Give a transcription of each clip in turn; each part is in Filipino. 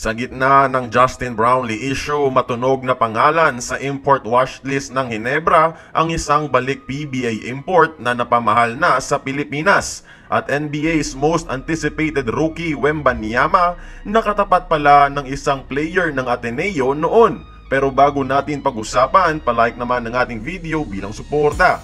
Sa gitna ng Justin Brownlee issue, matunog na pangalan sa import watchlist ng Ginebra ang isang balik PBA import na napamahal na sa Pilipinas. At NBA's most anticipated rookie Wembanyama nakatapat pala ng isang player ng Ateneo noon. Pero bago natin pag-usapan, palike naman ng ating video bilang suporta.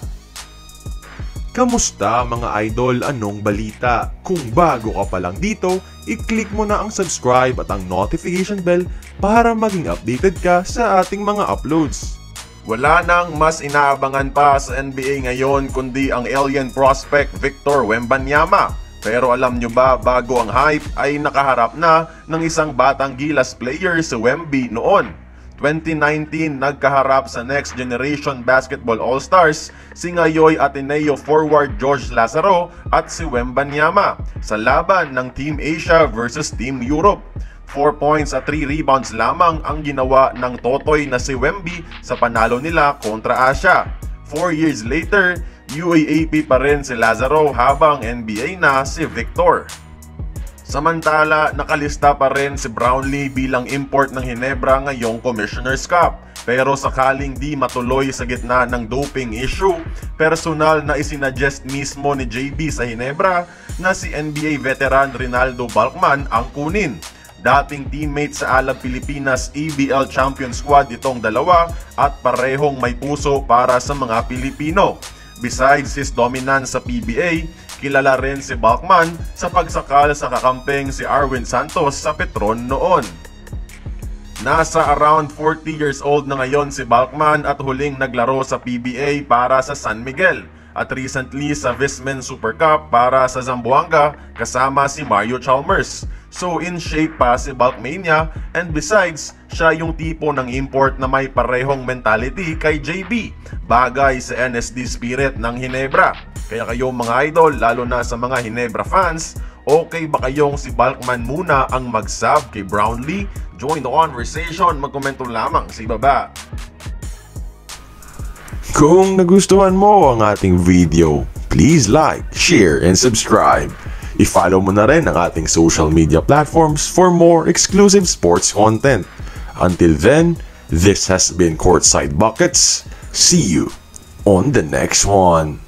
Kamusta mga idol? Anong balita? Kung bago ka pa lang dito, i-click mo na ang subscribe at ang notification bell para maging updated ka sa ating mga uploads. Wala nang mas inaabangan pa sa NBA ngayon kundi ang alien prospect Victor Wembanyama. Pero alam nyo ba, bago ang hype ay nakaharap na ng isang batang gilas player si Wemby noon. 2019, nagkaharap sa Next Generation Basketball All-Stars si ngayoy Ateneo forward George Lazaro at si Wembanyama sa laban ng Team Asia versus Team Europe. 4 points at 3 rebounds lamang ang ginawa ng totoy na si Wemby sa panalo nila kontra Asia. 4 years later, UAAP pa rin si Lazaro habang NBA na si Victor. Samantala, nakalista pa rin si Brownlee bilang import ng Ginebra ngayong Commissioner's Cup. Pero sakaling di matuloy sa gitna ng doping issue, personal na isinadjust mismo ni JB sa Ginebra na si NBA veteran Rinaldo Balkman ang kunin. Dating teammate sa Alab Pilipinas EBL Champion Squad itong dalawa at parehong may puso para sa mga Pilipino. Besides his dominance sa PBA, kilala rin si Balkman sa pagsakal sa kakampeng si Arwin Santos sa Petron noon. Nasa around 40 years old na ngayon si Balkman at huling naglaro sa PBA para sa San Miguel at recently sa Vismen Super Cup para sa Zamboanga kasama si Mario Chalmers. So in shape pa si Balkmania, and besides, siya yung tipo ng import na may parehong mentality kay JB, bagay sa NSD spirit ng Ginebra. Kaya kayong mga idol, lalo na sa mga Ginebra fans, okay ba kayong si Balkman muna ang mag-sub kay Brownlee? Join the conversation, magkomento lamang sa ibaba. Kung nagustuhan mo ang ating video, please like, share, and subscribe. I-follow mo na rin ang ating social media platforms for more exclusive sports content. Until then, this has been Courtside Buckets. See you on the next one.